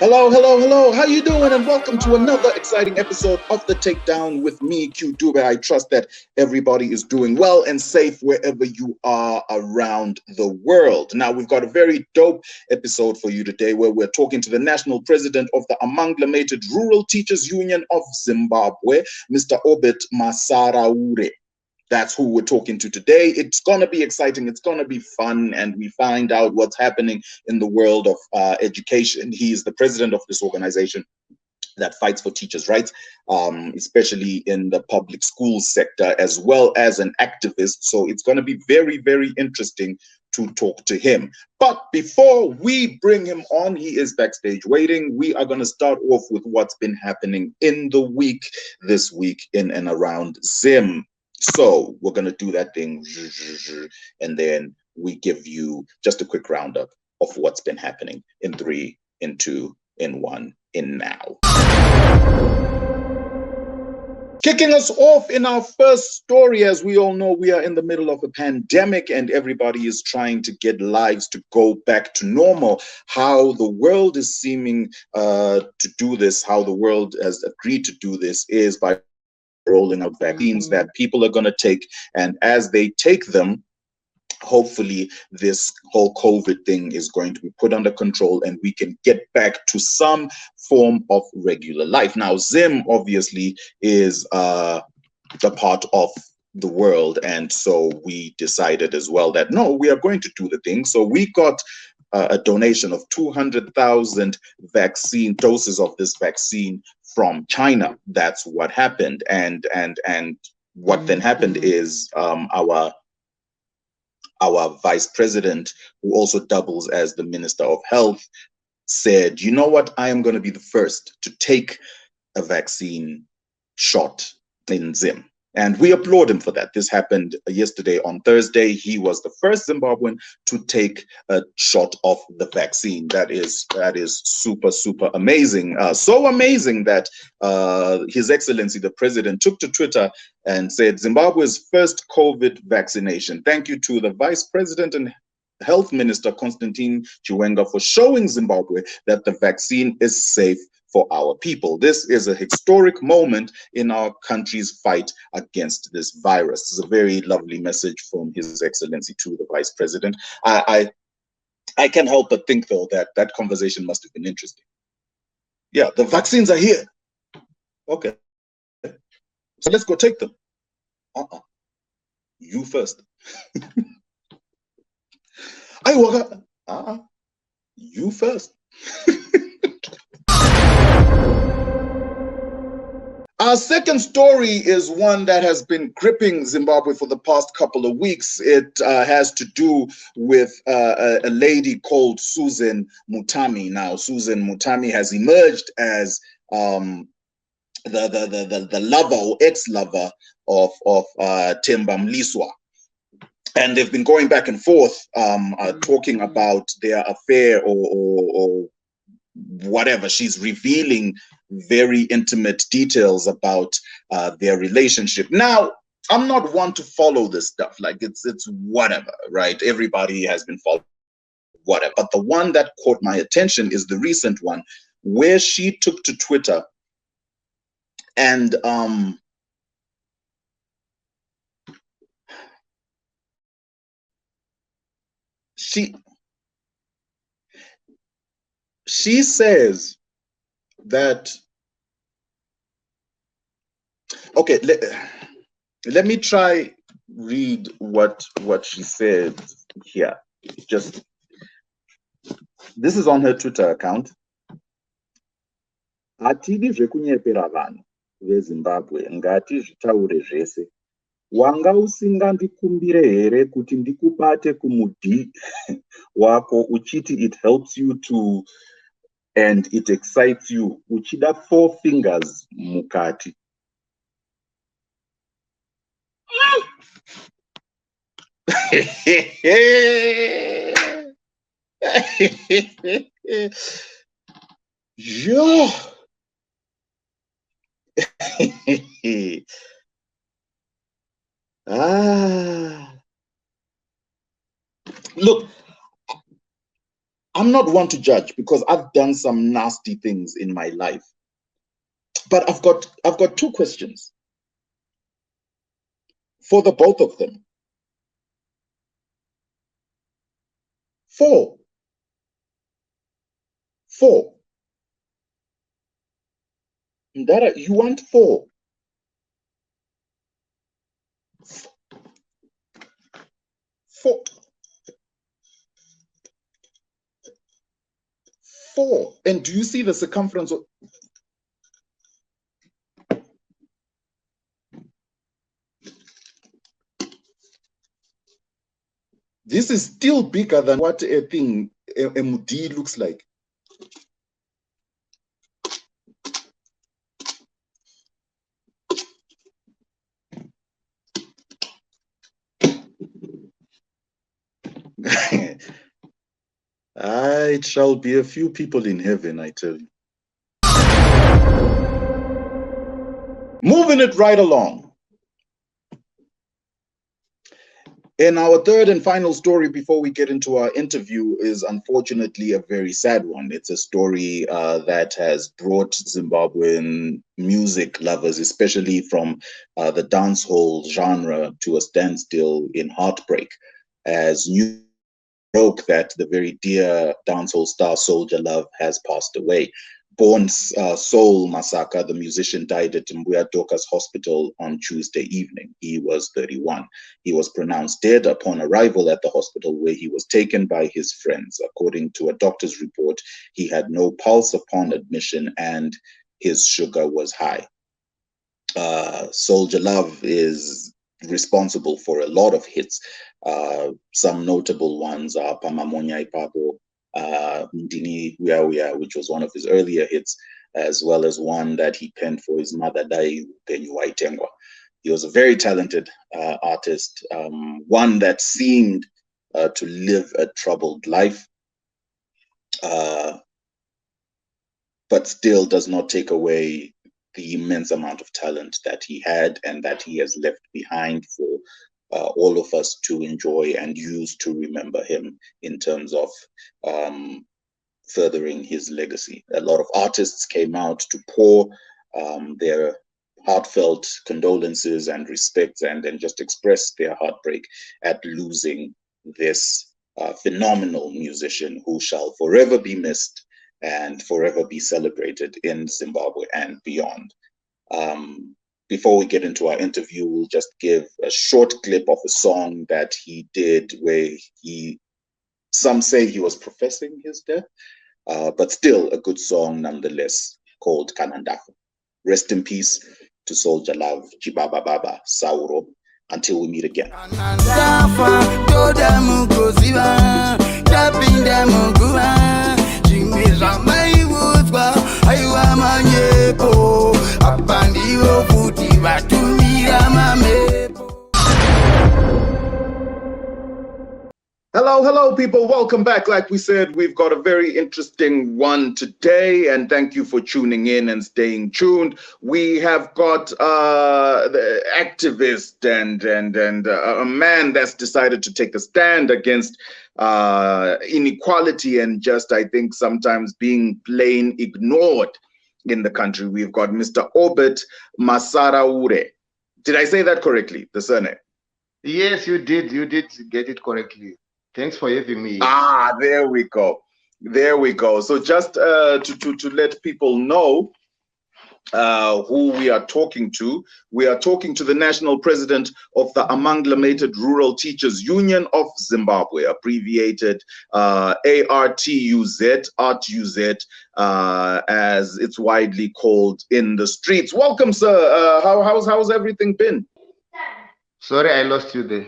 Hello, hello, hello. How you doing? And welcome to another exciting episode of the Takedown with me, Q Dube. I trust that everybody is doing well and safe wherever you are around the world. Now, we've got a very dope episode for you today where we're talking to the national president of the Amalgamated Rural Teachers Union of Zimbabwe, Mr. Obert Masaraure. That's who we're talking to today. It's going to be exciting. It's going to be fun. And we find out what's happening in the world of education. He is the president of this organization that fights for teachers' rights, especially in the public school sector, as well as an activist. So it's going to be very, very interesting to talk to him. But before we bring him on, he is backstage waiting. We are going to start off with what's been happening in the week, this week in and around Zim. So we're going to do that thing, and then we give you just a quick roundup of what's been happening in 3, in 2, in 1, in now. Kicking us off in our first story, as we all know, we are in the middle of a pandemic and everybody is trying to get lives to go back to normal. How the world is seeming to do this, how the world has agreed to do this is by rolling out vaccines that people are going to take, and as they take them, hopefully this whole COVID thing is going to be put under control and we can get back to some form of regular life. Now, Zim obviously is the part of the world, and so we decided as well that no, we are going to do the thing. So we got a donation of 200,000 vaccine doses of this vaccine from China. That's what happened, and what then happened is our vice president, who also doubles as the Minister of Health, said, you know what, I am going to be the first to take a vaccine shot in Zim. And we applaud him for that. This happened yesterday on Thursday. He was the first Zimbabwean to take a shot of the vaccine. That is super, super amazing. So amazing that His Excellency, the President, took to Twitter and said, Zimbabwe's first COVID vaccination. Thank you to the Vice President and Health Minister, Constantine Chiwenga, for showing Zimbabwe that the vaccine is safe for our people. This is a historic moment in our country's fight against this virus. It's a very lovely message from His Excellency to the Vice President. I can't help but think, though, that that conversation must have been interesting. Yeah, the vaccines are here. Okay, so let's go take them. You first. You first. Our second story is one that has been gripping Zimbabwe for the past couple of weeks. It has to do with a lady called Susan Mutami. Now, Susan Mutami has emerged as the lover or ex-lover of Themba Mliswa. And they've been going back and forth talking about their affair or whatever. She's revealing very intimate details about their relationship. Now, I'm not one to follow this stuff. Like, it's whatever, right? Everybody has been following whatever. But the one that caught my attention is the recent one where she took to Twitter and she says that, okay, let me try read what she said here. Just, this is on her Twitter account. Hatidi zvekunyepera vanhu veZimbabwe, ngati zvitaure zvese. Wanga usingandikumbire here kuti ndikubate kumudhi wako uchiti it helps you to and it excites you, uchida 4 fingers mukati. Yo. Look, I'm not one to judge because I've done some nasty things in my life. But I've got two questions for the both of them. Four. That you want four. Four. And do you see the circumference of this? Is still bigger than what a thing a mudi looks like. It shall be a few people in heaven, I tell you. Moving it right along. And our third and final story before we get into our interview is unfortunately a very sad one. It's a story that has brought Zimbabwean music lovers, especially from the dancehall genre, to a standstill in heartbreak, as news broke that the very dear dancehall star Soulja Love has passed away. Born Soul Masaka, the musician, died at Mbuya Doka's hospital on Tuesday evening. He was 31. He was pronounced dead upon arrival at the hospital, where he was taken by his friends. According to a doctor's report, he had no pulse upon admission and his sugar was high. Soulja Love is responsible for a lot of hits. Some notable ones are Pamamonya Ipapo, Ndini Uya, which was one of his earlier hits, as well as one that he penned for his mother, Dai Penyu Waitengwa. He was a very talented artist, one that seemed to live a troubled life, but still does not take away the immense amount of talent that he had and that he has left behind for all of us to enjoy and use to remember him in terms of furthering his legacy. A lot of artists came out to pour their heartfelt condolences and respects and just express their heartbreak at losing this phenomenal musician who shall forever be missed and forever be celebrated in Zimbabwe and beyond. Before we get into our interview, we'll just give a short clip of a song that he did where some say he was professing his death, but still a good song nonetheless, called Kanandafa. Rest in peace to Soulja Love, Jibaba Baba, Sauro. Until we meet again. Hello, people. Welcome back. Like we said, we've got a very interesting one today, and thank you for tuning in and staying tuned. We have got the activist and a man that's decided to take a stand against inequality and just, I think, sometimes being plain ignored in the country. We've got Mr. Obert Masaraure. Did I say that correctly, the surname? Yes, you did. You did get it correctly. Thanks for having me. There we go. There we go. So just to let people know who we are talking to the national president of the Amalgamated Rural Teachers Union of Zimbabwe, abbreviated ARTUZ, as it's widely called in the streets. Welcome, sir. How's everything been? Sorry, I lost you there.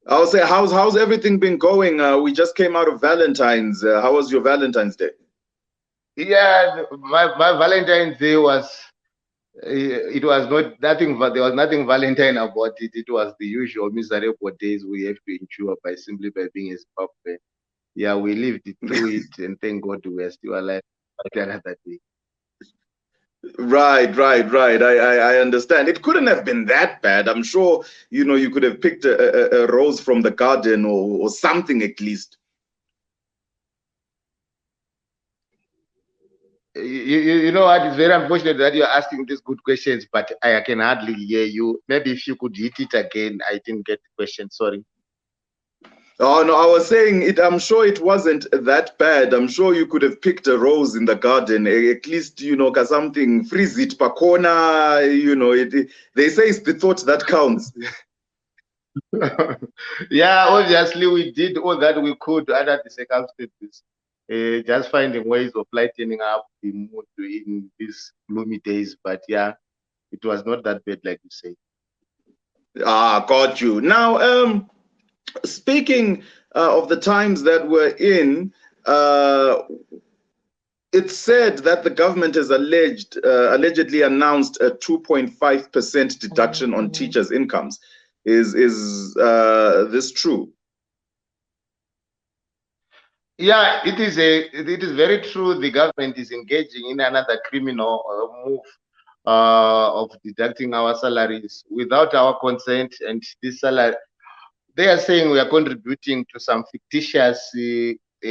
I'll say, how's everything been going? We just came out of Valentine's. How was your Valentine's Day? Yeah, my Valentine's Day was, it was not nothing, but there was nothing Valentine about it. It was the usual miserable days we have to endure simply by being a Zimbabwean. Yeah, we lived through it, and thank God we are still alive another day. Right. I understand. It couldn't have been that bad. I'm sure, you could have picked a rose from the garden or something at least. You know what? It's very unfortunate that you're asking these good questions, but I can hardly hear you. Maybe if you could hit it again, I didn't get the question. Sorry. Oh no, I was saying it. I'm sure it wasn't that bad. I'm sure you could have picked a rose in the garden, at least something. Freeze it, pakona. They say it's the thought that counts. Yeah, obviously we did all that we could under the circumstances. Just finding ways of lightening up the mood in these gloomy days. But yeah, it was not that bad, like you say. Ah, got you. Now, speaking of the times that we're in, it's said that the government has allegedly announced a 2.5% deduction on teachers' incomes. Is this true? Yeah, it is very true. The government is engaging in another criminal move of deducting our salaries without our consent, and this salary they are saying we are contributing to some fictitious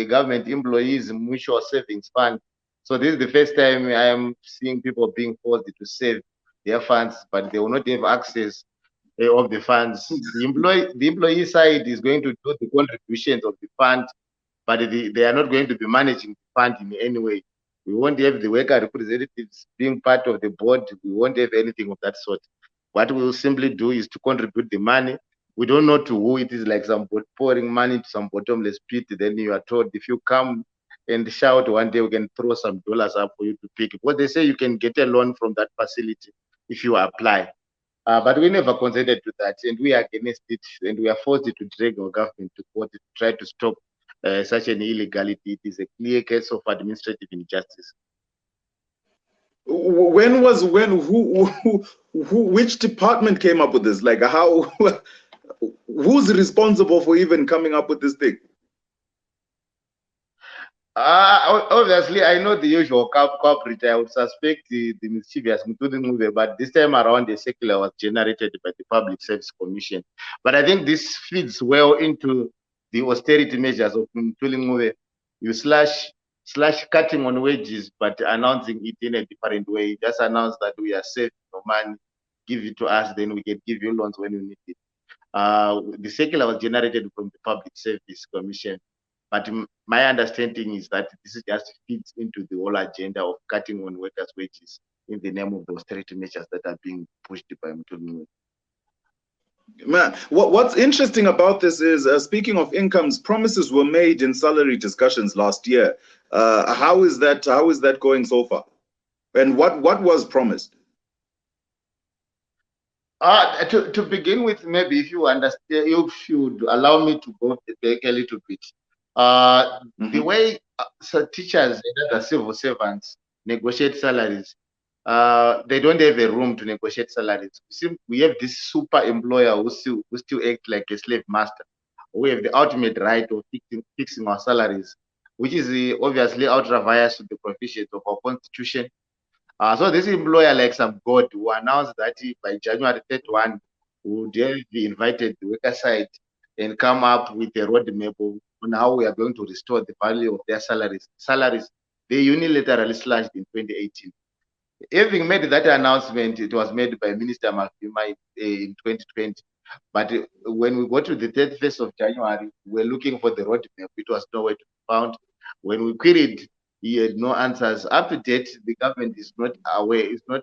government employees mutual savings fund. So this is the first time I am seeing people being forced to save their funds, but they will not have access of the funds. The employee side is going to do the contributions of the fund, but they are not going to be managing the fund in any way. We won't have the worker representatives being part of the board. We won't have anything of that sort. What we will simply do is to contribute the money. We don't know to who it is, like some pouring money to some bottomless pit. Then you are told if you come and shout one day, we can throw some dollars up for you to pick. What they say, you can get a loan from that facility if you apply. But we never consented to that, and we are against it, and we are forced to drag our government to court to try to stop such an illegality. It is a clear case of administrative injustice. Which department came up with this? Like how? Who's responsible for even coming up with this thing? Obviously, I know the usual culprit. I would suspect the mischievous Mutami, but this time around, the circular was generated by the Public Service Commission. But I think this fits well into the austerity measures of Mutami. You slash cutting on wages, but announcing it in a different way. Just announce that we are saving your money, give it to us, then we can give you loans when you need it. The circular was generated from the Public Service Commission. But my understanding is that this just fits into the whole agenda of cutting on workers' wages in the name of the austerity measures that are being pushed by Mutami. Man, what's interesting about this is, speaking of incomes, promises were made in salary discussions last year. How is that going so far? And what was promised? To begin with, maybe if you understand, you should allow me to go back a little bit. The way teachers and other civil servants negotiate salaries, they don't have a room to negotiate salaries. We have this super employer who still act like a slave master. We have the ultimate right of fixing our salaries, which is obviously ultra biased to the provisions of our constitution. So this employer, like some god, who announced that by January 31, would have invited the worker side and come up with a roadmap on how we are going to restore the value of their salaries. Salaries, they unilaterally slashed in 2018. Having made that announcement, it was made by Minister Mafima in 2020. But when we got to the 31st of January, we were looking for the roadmap. It was nowhere to be found. When we queried, he had no answers. Up to date, the government is not aware, is not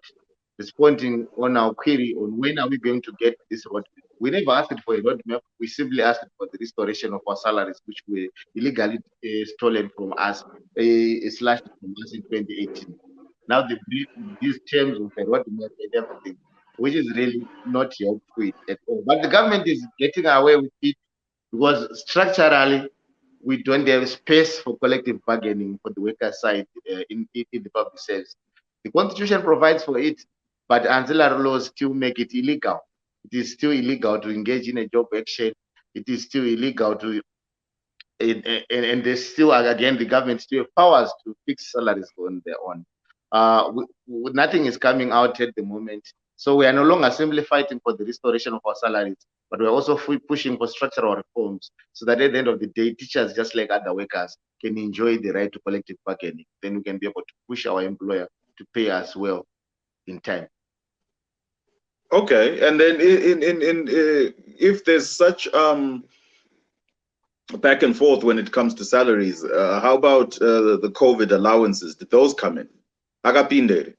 responding on our query on when are we going to get this roadmap. We never asked for a roadmap. We simply asked for the restoration of our salaries, which were illegally stolen from us, slashed from us in 2018. Now they bring these terms of a roadmap and everything, which is really not helpful at all. But the government is getting away with it because structurally we don't have space for collective bargaining for the worker side in the public service. The constitution provides for it, but ancillary laws still make it illegal. It is still illegal to engage in a job action. It is still illegal to, and there's still, again, the government still have powers to fix salaries on their own. Nothing is coming out at the moment. So we are no longer simply fighting for the restoration of our salaries, but we're also pushing for structural reforms so that at the end of the day, teachers, just like other workers, can enjoy the right to collective bargaining, then we can be able to push our employer to pay us well in time. Okay, and then if there's such back and forth when it comes to salaries, how about the COVID allowances? Did those come in? Agapinde.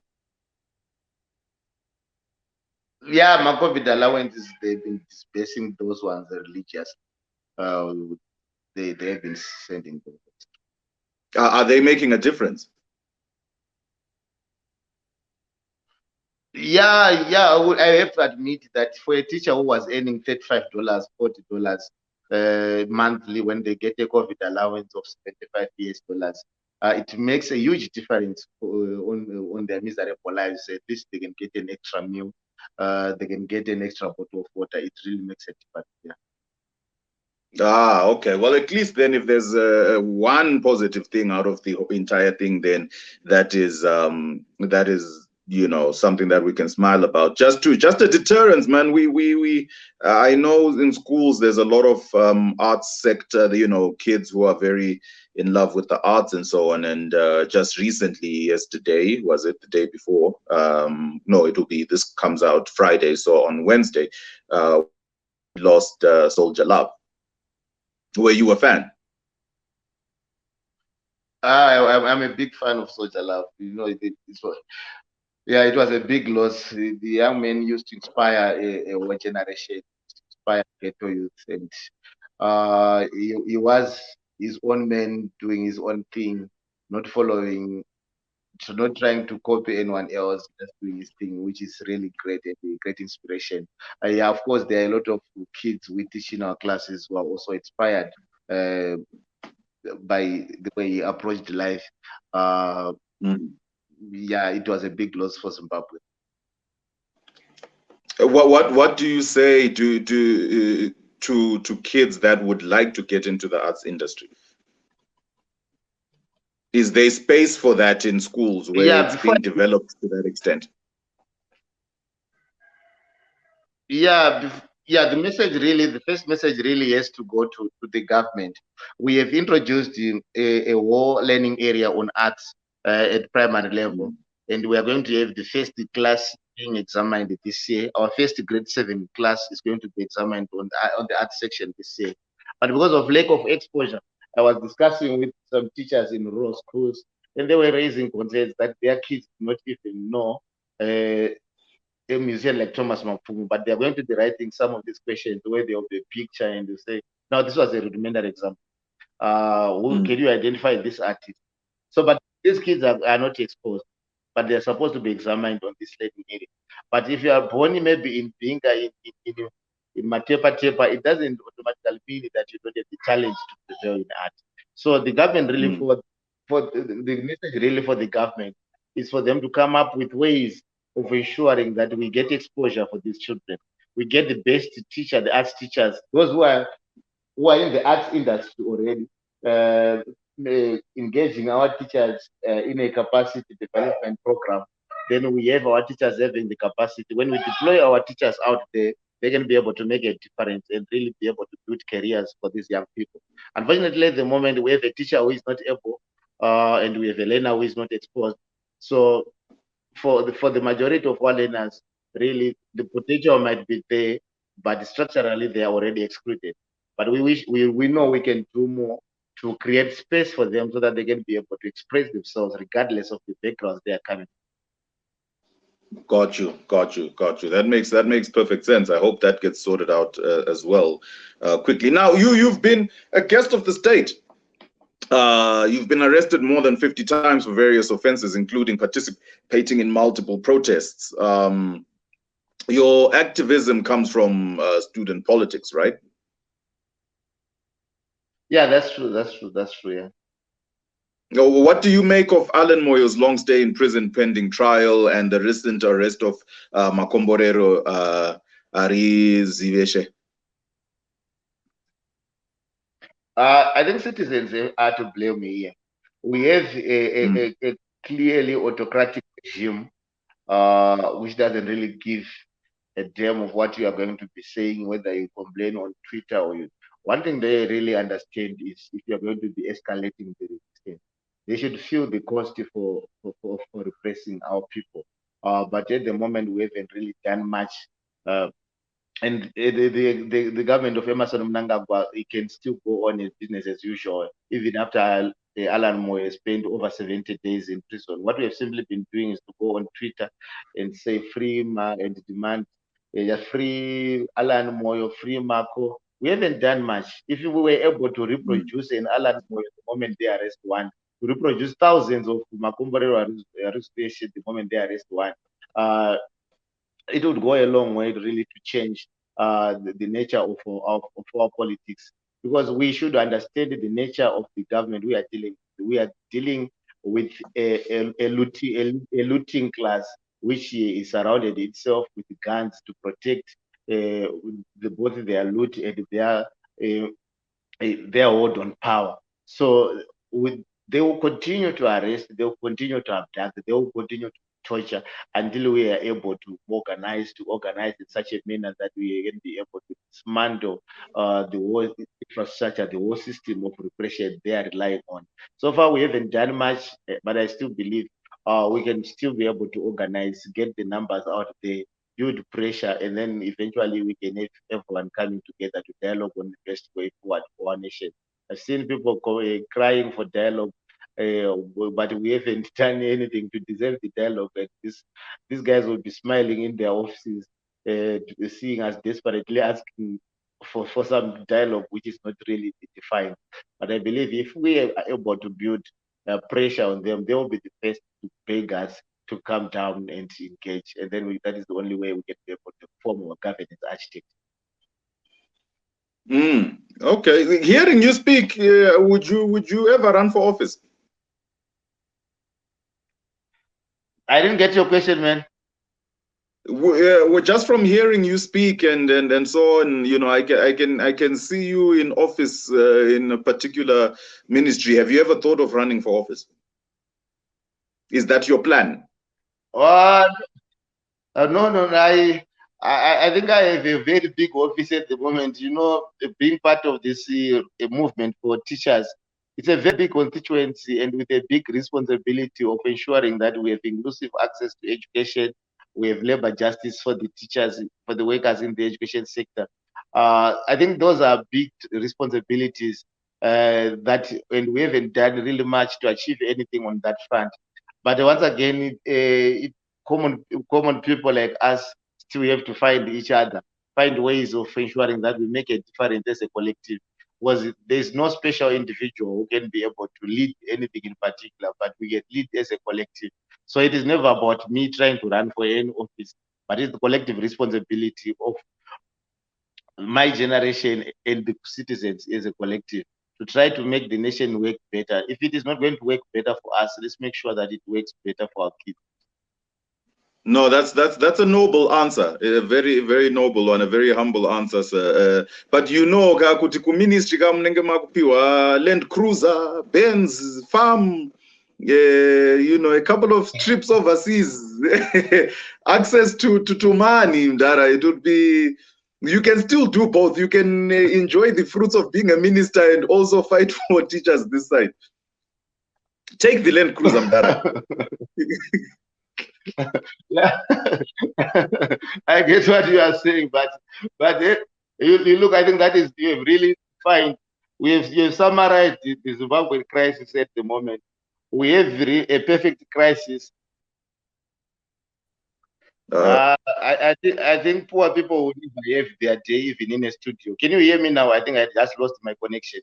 Yeah, my COVID allowances, they've been dispersing those ones religious. They have been sending those. Are they making a difference? Yeah, I have to admit that for a teacher who was earning $35, $40 monthly, when they get a COVID allowance of $75 US, it makes a huge difference on their miserable lives. At least they can get an extra meal, they can get an extra bottle of water. It really makes a difference. Yeah. Ah, okay. Well, at least then, if there's one positive thing out of the entire thing, then that is something that we can smile about. Just a deterrence, man. We I know in schools there's a lot of arts sector, kids who are very in love with the arts and so on. And just recently, yesterday, was it the day before? No, this comes out Friday, so on Wednesday, lost Soldier Love. Were you a fan? I'm a big fan of Soldier Love. It was a big loss. The young man used to inspire a whole generation, inspire ghetto youth, and he was his own man doing his own thing, not trying to copy anyone else, just doing his thing, which is really great and a great inspiration. Yeah, of course, there are a lot of kids we teach in our classes who are also inspired uh, by the way he approached life. Yeah, it was a big loss for Zimbabwe. What do you say to kids that would like to get into the arts industry? Is there space for that in schools where it's being developed to that extent? Yeah, the first message really has to go to the government. We have introduced a whole learning area on arts at primary level, and we are going to have the first class being examined this year. Our first grade 7 class is going to be examined on the arts section this year. But because of lack of exposure, I was discussing with some teachers in rural schools, and they were raising concerns that their kids do not even know a museum like Thomas Mapumu, but they're going to be writing some of these questions where there will be a picture and they say, now this was a rudimentary example. Can you identify this artist? So, but these kids are not exposed, but they're supposed to be examined on this learning area. But if you are born maybe in Binga, in Matepa Tepa, it doesn't automatically mean that you don't have the challenge to prevail in art. So the government really for the message really for the government is for them to come up with ways of ensuring that we get exposure for these children. We get the best teacher, the arts teachers, those who are in the arts industry already, engaging our teachers in a capacity development program. Then we have our teachers having the capacity. When we deploy our teachers out there, they can be able to make a difference and really be able to build careers for these young people. Unfortunately, at the moment, we have a teacher who is not able, and we have a learner who is not exposed. So for the majority of our learners, really the potential might be there, but structurally they are already excluded. But we know we can do more to create space for them so that they can be able to express themselves regardless of the backgrounds they are coming. Got you. That makes perfect sense. I hope that gets sorted out as well quickly. Now, you've been a guest of the state. You've been arrested more than 50 times for various offenses, including participating in multiple protests. Your activism comes from student politics, right? Yeah, that's true. Yeah. What do you make of Alan Moyo's long stay in prison pending trial and the recent arrest of Makomborero Ari Ziveshe? I think citizens are to blame here. We have a clearly autocratic regime which doesn't really give a damn of what you are going to be saying, whether you complain on Twitter one thing they really understand is if you're going to be escalating the resistance, they should feel the cost for repressing our people. But at the moment, we haven't really done much. Uh, and the government of Emerson Mnangagwa, it can still go on as business as usual, even after Alan Moy spent over 70 days in prison. What we have simply been doing is to go on Twitter and say free and demand just free Alan Moy or free Marco. We haven't done much. If we were able to reproduce an Alan Moy at the moment they arrest one, to reproduce thousands of Makumbarero arrestation the moment they arrest one, it would go a long way really to change the nature of our politics, because we should understand the nature of the government we are dealing with. We are dealing with a looting class which is surrounded itself with guns to protect both their loot and their hold on power. So they will continue to arrest, they will continue to abduct, they will continue to torture until we are able to organize in such a manner that we can be able to dismantle the whole infrastructure, the whole system of repression they are relying on. So far, we haven't done much, but I still believe we can still be able to organize, get the numbers out there, build pressure, and then eventually we can have everyone coming together to dialogue on the best way forward for our nation. I've seen people crying for dialogue, but we haven't done anything to deserve the dialogue. Like these guys will be smiling in their offices, seeing us desperately asking for some dialogue, which is not really defined. But I believe if we are able to build pressure on them, they will be the first to beg us to come down and engage, and then that is the only way we can be able to form our governance architect. Okay, hearing you speak, would you ever run for office? I didn't get your question, man. Well, just from hearing you speak and so on, you know, I can see you in office in a particular ministry. Have you ever thought of running for office? Is that your plan? No. I think I have a very big office at the moment. You know, being part of this movement for teachers, it's a very big constituency and with a big responsibility of ensuring that we have inclusive access to education, we have labor justice for the teachers, for the workers in the education sector. I think those are big responsibilities and we haven't done really much to achieve anything on that front. But once again, common people like us still have to find each other, find ways of ensuring that we make a difference as a collective. Because there's no special individual who can be able to lead anything in particular, but we get lead as a collective. So it is never about me trying to run for any office, but it's the collective responsibility of my generation and the citizens as a collective to try to make the nation work better. If it is not going to work better for us, let's make sure that it works better for our kids. No, that's a noble answer, a very noble one, a very humble answer, sir. But you know, kuti ku ministry kamunenge makupiwa Land Cruiser, Benz, farm, you know, a couple of trips overseas, access to money, Mdara. It would be. You can still do both. You can enjoy the fruits of being a minister and also fight for teachers this side. Take the Land Cruiser, Mdara. I get what you are saying, but you look, I think that is, you have really fine. You have summarized the Zimbabwean crisis at the moment. We have a perfect crisis. I think poor people would behave their day even in a studio. Can you hear me now? I think I just lost my connection.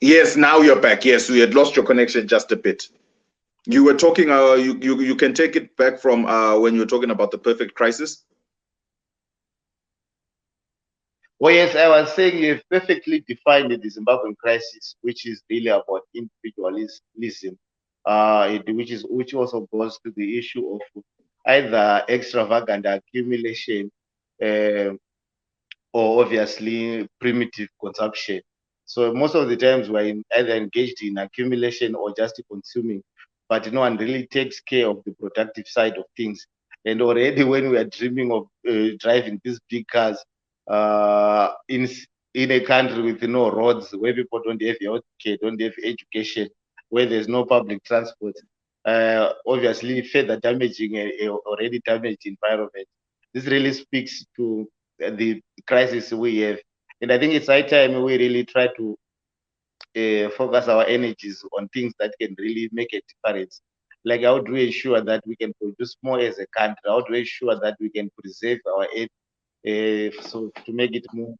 Yes, now you're back. Yes, we had lost your connection just a bit. You were talking, you can take it back from when you were talking about the perfect crisis. Oh yes, I was saying you've perfectly defined the Zimbabwean crisis, which is really about individualism, which also goes to the issue of either extravagant accumulation or obviously primitive consumption. So most of the times we're either engaged in accumulation or just consuming, but no one really takes care of the productive side of things. And already when we are dreaming of driving these big cars, in a country with no roads, where people don't have healthcare, don't have education, where there's no public transport, obviously further damaging a already damaged environment. This really speaks to the crisis we have. And I think it's high time we really try to focus our energies on things that can really make a difference. Like how do we ensure that we can produce more as a country? How do we ensure that we can preserve our earth so to make it more?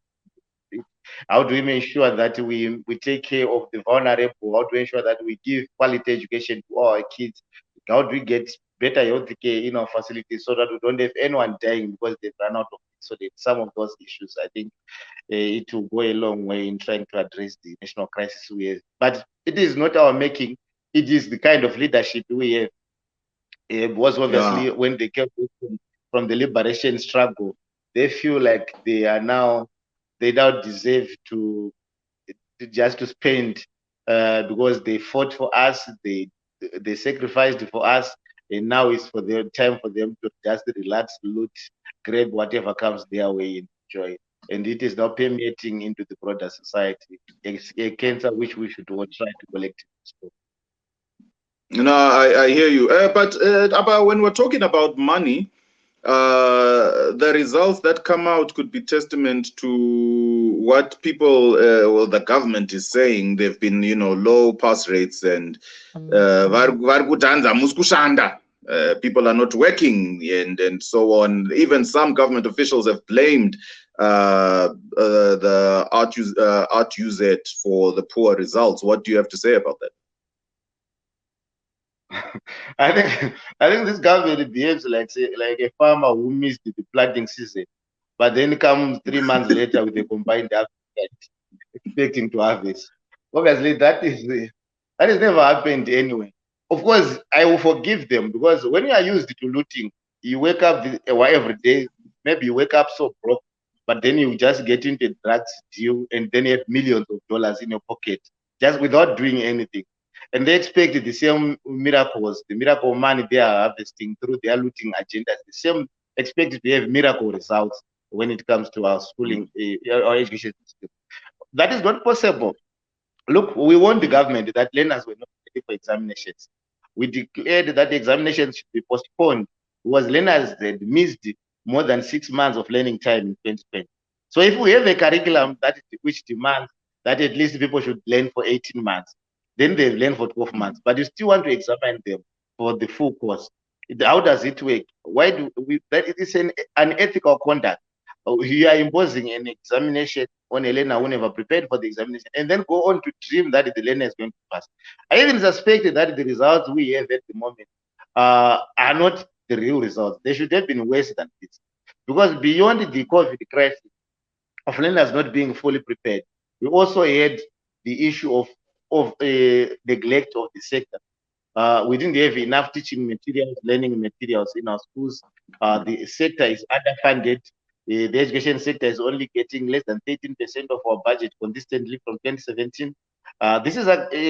How do we make sure that we take care of the vulnerable? How do we ensure that we give quality education to our kids? How do we get better health care in our facilities so that we don't have anyone dying because they've run out of it? So that some of those issues, I think, it will go a long way in trying to address the national crisis we have. But it is not our making. It is the kind of leadership we have. Was obviously when they came from the liberation struggle, they feel like they now deserve to just to spend because they fought for us, they sacrificed for us, and now it's for their time for them to just relax, loot, grab whatever comes their way and enjoy. And it is now permeating into the broader society. It's a cancer which we should all try to collectively stop. No, I hear you. But about when we're talking about money, the results that come out could be testament to what people, well, the government is saying. They've been, low pass rates and people are not working and so on. Even some government officials have blamed the ARTUZ for the poor results. What do you have to say about that? I think this government behaves like a farmer who missed the planting season, but then comes 3 months later with a combined harvest, expecting to harvest. Obviously, that has never happened anyway. Of course, I will forgive them because when you are used to looting, you wake up every day. Maybe you wake up so broke, but then you just get into a drugs deal and then you have millions of dollars in your pocket just without doing anything. And they expect the same miracles, the miracle money they are harvesting through their looting agendas. The same expect to have miracle results when it comes to our schooling, our education system. That is not possible. Look, we warned the government that learners were not ready for examinations. We declared that the examinations should be postponed because learners had missed more than 6 months of learning time in 2020. So if we have a curriculum which demands that at least people should learn for 18 months, then they learn for 12 months, but you still want to examine them for the full course. How does it work? Why do we? That it is an unethical conduct. You are imposing an examination on a learner who never prepared for the examination and then go on to dream that the learner is going to pass. I even suspect that the results we have at the moment are not the real results. They should have been worse than this. Because beyond the COVID crisis of learners not being fully prepared, we also had the issue of neglect of the sector. We didn't have enough teaching materials, learning materials in our schools. The sector is underfunded. The education sector is only getting less than 13% of our budget consistently from 2017. This is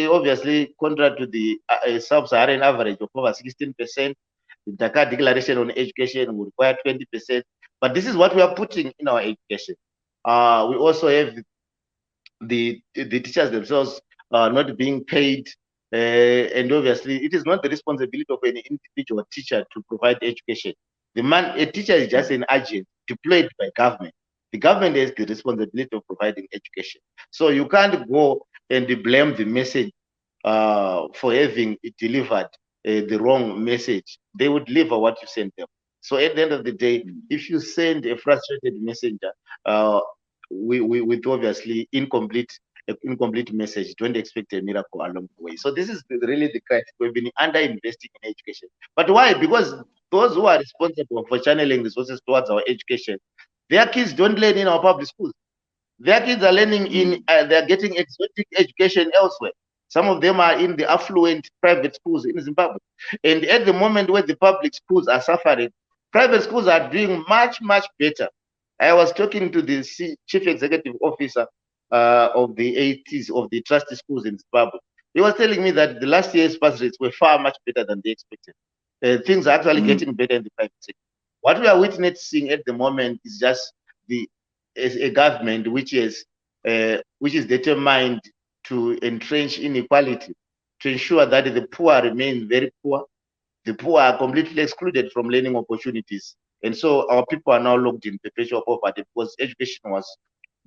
obviously contrary to the sub-Saharan average of over 16%. The Dakar Declaration on Education will require 20%. But this is what we are putting in our education. We also have the teachers themselves not being paid. And obviously, it is not the responsibility of any individual teacher to provide education. A teacher is just an agent deployed by government. The government has the responsibility of providing education. So you can't go and blame the message for having delivered the wrong message. They would deliver what you send them. So at the end of the day, if you send a frustrated messenger with obviously incomplete message, don't expect a miracle along the way. So this is really the crisis. We've been under-investing in education. But why? Because those who are responsible for channeling resources towards our education, their kids don't learn in our public schools. Their kids are learning they're getting exotic education elsewhere. Some of them are in the affluent private schools in Zimbabwe. And at the moment where the public schools are suffering, private schools are doing much, much better. I was talking to the chief executive officer of the ARTUZ, of the trustee schools in Zimbabwe. He was telling me that the last year's pass rates were far much better than they expected. Things are actually getting better in the private sector. What we are witnessing at the moment is just a government which has which is determined to entrench inequality, to ensure that the poor remain very poor. The poor are completely excluded from learning opportunities. And so our people are now locked in perpetual poverty because education was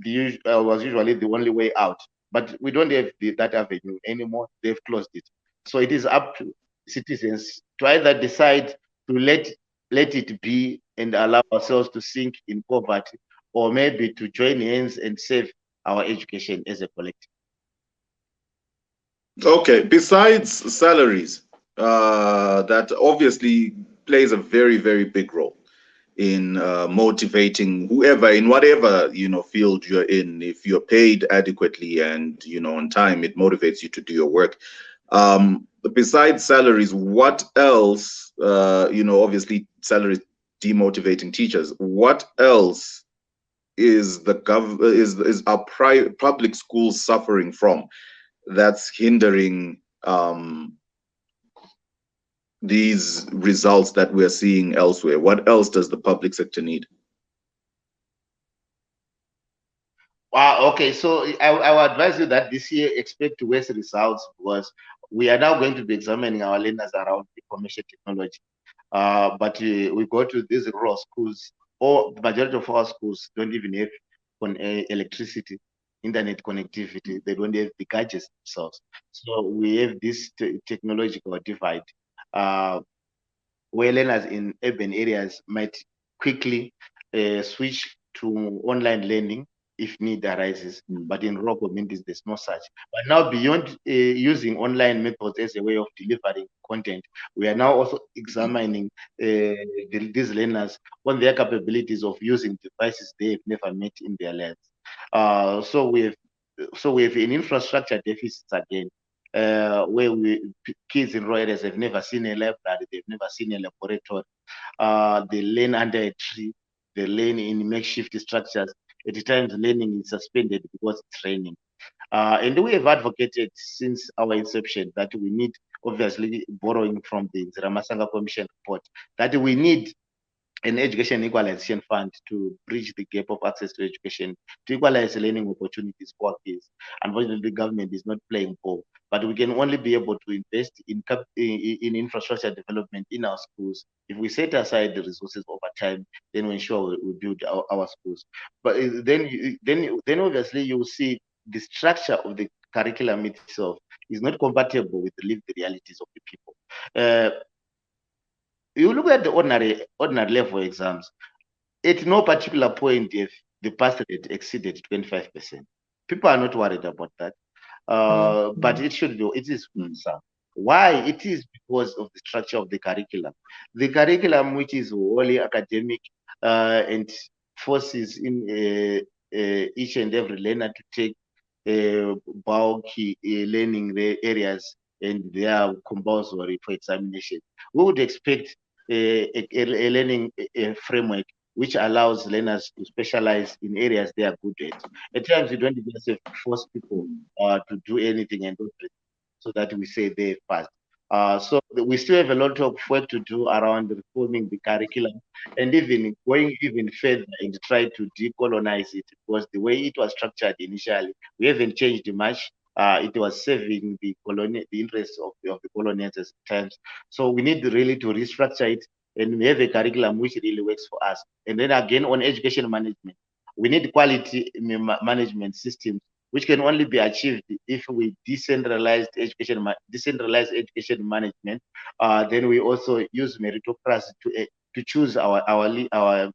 usually the only way out. But we don't have that avenue anymore. They've closed it. So it is up to citizens to either decide to let it be and allow ourselves to sink in poverty, or maybe to join hands and save our education as a collective. Okay, besides salaries, that obviously plays a very, very big role in motivating whoever in whatever field you're in. If you're paid adequately and on time, it motivates you to do your work. Besides salaries, what else? Obviously salaries demotivating teachers. What else is our public schools suffering from that's hindering these results that we're seeing elsewhere? What else does the public sector need? Okay, so I will advise you that this year expect worse results, because we are now going to be examining our learners around information technology. But we go to these rural schools, or the majority of our schools don't even have electricity, internet connectivity. They don't have the gadgets themselves. So we have this technological divide, where learners in urban areas might quickly switch to online learning if need arises, but in rural communities there's no such. But now, beyond using online methods as a way of delivering content, we are now also examining these learners on their capabilities of using devices they have never met in their lives. So we have an infrastructure deficits again, where kids in rural areas have never seen a library, they've never seen a laboratory. They learn under a tree, they learn in makeshift structures. At times, learning is suspended because it's raining. And we have advocated since our inception that we need, obviously borrowing from the Ziramasanga Commission report, that we need an education equalization fund to bridge the gap of access to education, to equalize learning opportunities for kids. Unfortunately, the government is not playing ball, but we can only be able to invest in infrastructure development in our schools if we set aside the resources over time. Then we ensure we build our schools. But then obviously you will see the structure of the curriculum itself is not compatible with the lived realities of the people. You look at the ordinary level exams. At no particular point if the pass rate exceeded 25%. People are not worried about that. But it should be, it is some. Why? It is because of the structure of the curriculum. The curriculum, which is wholly academic, and forces in each and every learner to take bulky learning areas, and they are compulsory for examination. We would expect a learning framework which allows learners to specialize in areas they are good at. At times, you don't even have to force people to do anything and do it, so that we say they passed. So we still have a lot of work to do around reforming the curriculum, and even going even further and try to decolonize it, because the way it was structured initially, we haven't changed much. It was serving the interests of the colonizers at times. So we need really to restructure it, and we have a curriculum which really works for us. And then again, on education management, we need quality management systems, which can only be achieved if we decentralize education management. Then we also use meritocracy to choose our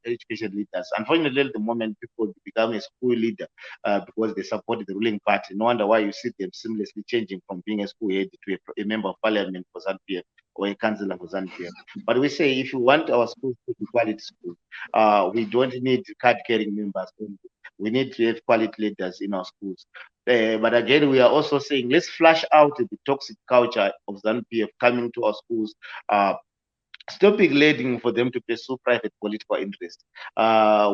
education leaders. Unfortunately, at the moment, people become a school leader because they support the ruling party. No wonder why you see them seamlessly changing from being a school head to a member of parliament for ZANU-PF or a councillor for ZANU-PF. But we say if you want our schools to be quality schools, we don't need card-carrying members only. We need to have quality leaders in our schools. But again, we are also saying let's flush out the toxic culture of ZANU-PF coming to our schools, stopping leading for them to pursue private political interest.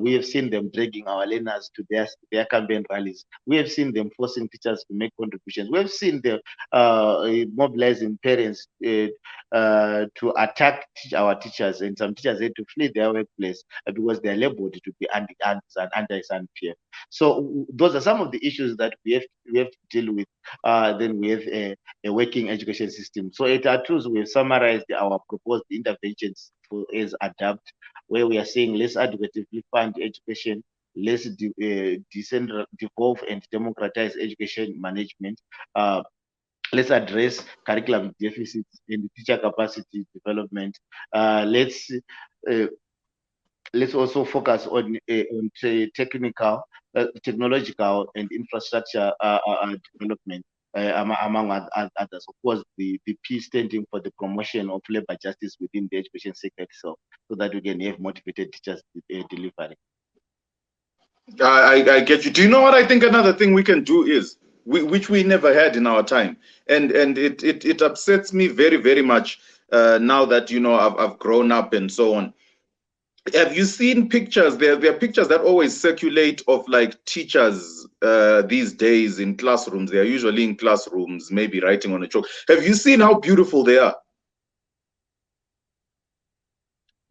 We have seen them dragging our learners to their campaign rallies. We have seen them forcing teachers to make contributions. We have seen them mobilizing parents to attack our teachers, and some teachers had to flee their workplace because they are labeled to be anti-SNPF. So those are some of the issues that we have to deal with. Then we have a working education system. So at ARTUZ, we have summarized our proposed interventions as ADAPT, where we are saying let's adequately fund education, let's devolve and democratize education management. Let's address curriculum deficits and teacher capacity development. Let's also focus on technological and infrastructure development, among others. Of course, the P standing for the promotion of labor justice within the education sector itself, so that we can have motivated teachers delivering. I get you. Do you know what I think another thing we can do is, which we never had in our time, and it upsets me very, very much now that, you know, I've grown up and so on. Have you seen pictures? There are pictures that always circulate of like teachers these days in classrooms. They are usually in classrooms, maybe writing on a chalk. Have you seen how beautiful they are?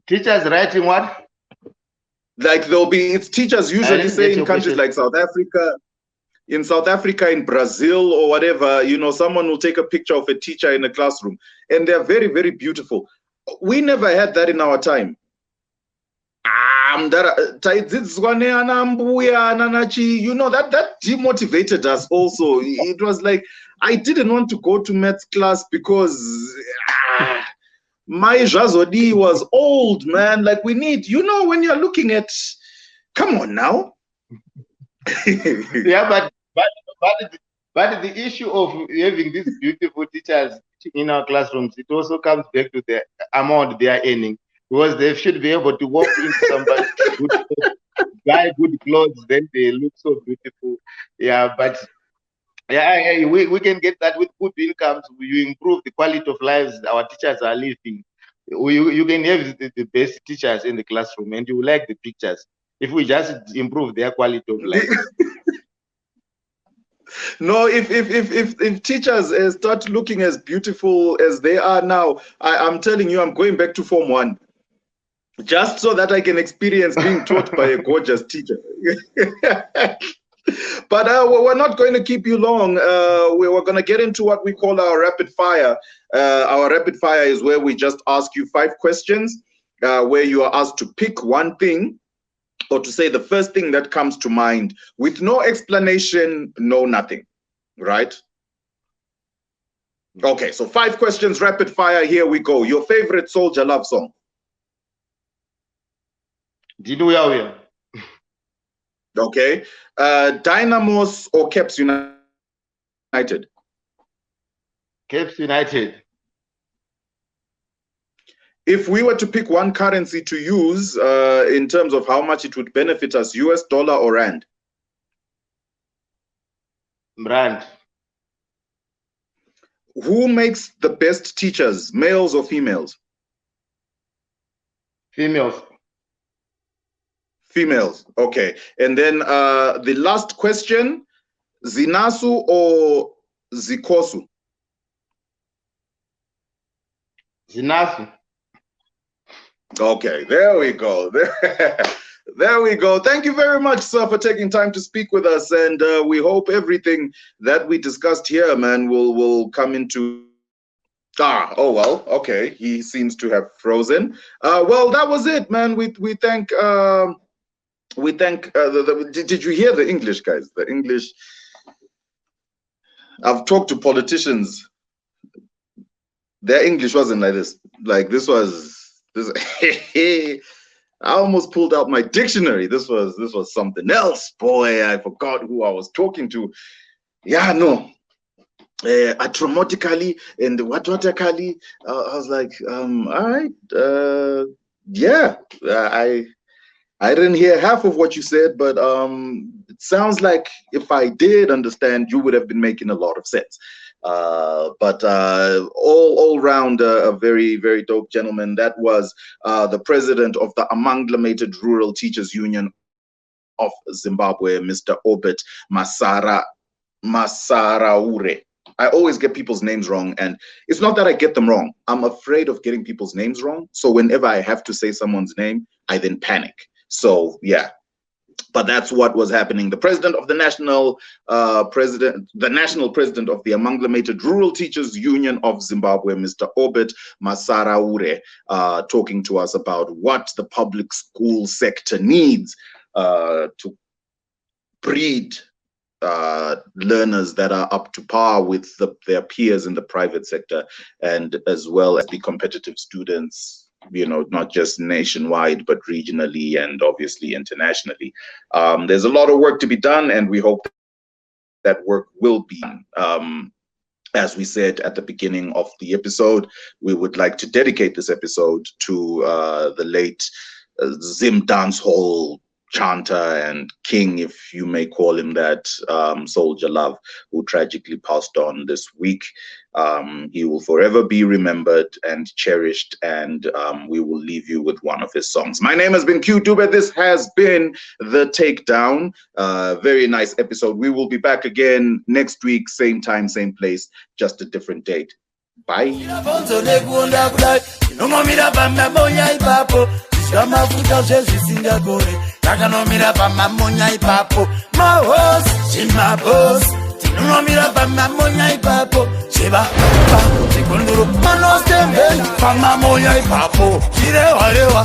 Teachers writing what? Like it's teachers usually say in countries like South Africa, in Brazil or whatever, you know, someone will take a picture of a teacher in a classroom and they're very, very beautiful. We never had that in our time. You know, that demotivated us also. It was like, I didn't want to go to maths class because my Jazodi was old, man. Like, we need, you know, when you're looking at, come on now. Yeah, but the issue of having these beautiful teachers in our classrooms, it also comes back to the amount they are earning, because they should be able to walk into somebody, buy good clothes, then they look so beautiful. Yeah, but yeah, we can get that with good incomes. You improve the quality of lives our teachers are living. You can have the best teachers in the classroom, and you like the pictures if we just improve their quality of life. No, if teachers start looking as beautiful as they are now, I'm telling you, I'm going back to Form 1. Just so that I can experience being taught by a gorgeous teacher. But we're not going to keep you long. We're going to get into what we call our rapid fire. Our rapid fire is where we just ask you 5 questions, where you are asked to pick one thing or to say the first thing that comes to mind with no explanation, no nothing, right? Okay, so 5 questions, rapid fire. Here we go. Your favorite soldier love song? Dube. Okay. Dynamos or Caps United? Caps United. If we were to pick one currency to use in terms of how much it would benefit us, US dollar or rand? Rand. Who makes the best teachers, males or females? Females. Females, okay. And then the last question, Zinasu or Zikosu? Zinasu. Okay, there we go. There we go. Thank you very much, sir, for taking time to speak with us. And we hope everything that we discussed here, man, will come into... oh, well, okay. He seems to have frozen. Well, that was it, man. We thank... did you hear the English, guys? The English... I've talked to politicians. Their English wasn't like this. Like, this was... I almost pulled out my dictionary. This was something else, boy. I forgot who I was talking to. Yeah, no. Atraumatically and what-watically. I was like, all right. Yeah, I didn't hear half of what you said, but it sounds like if I did understand, you would have been making a lot of sense. But all round a very, very dope gentleman. That was the president of the Amalgamated Rural Teachers Union of Zimbabwe, Mr. Obert Masaraure. I always get people's names wrong, and it's not that I get them wrong. I'm afraid of getting people's names wrong. So whenever I have to say someone's name, I then panic. So yeah, but that's what was happening. The president of the national president of the Amalgamated Rural Teachers Union of Zimbabwe, Mr. Obert Masaraure, talking to us about what the public school sector needs to breed learners that are up to par with their peers in the private sector, and as well as be competitive students, you know, not just nationwide, but regionally and obviously internationally. There's a lot of work to be done, and we hope that work will be done. As we said at the beginning of the episode, we would like to dedicate this episode to the late Zim dancehall chanter and king, if you may call him that, Soldier Love, who tragically passed on this week. He will forever be remembered and cherished, and we will leave you with one of his songs. My name has been Q Dube. This has been The Takedown. Very nice episode. We will be back again next week, same time, same place, just a different date. Bye. Takanomira pamamonya ipapo, my horse, she my boss. Tikanomira pamamonya ipapo, sheba papo. Tikunduru manos tembe, pamamonya ipapo. Chire walewa,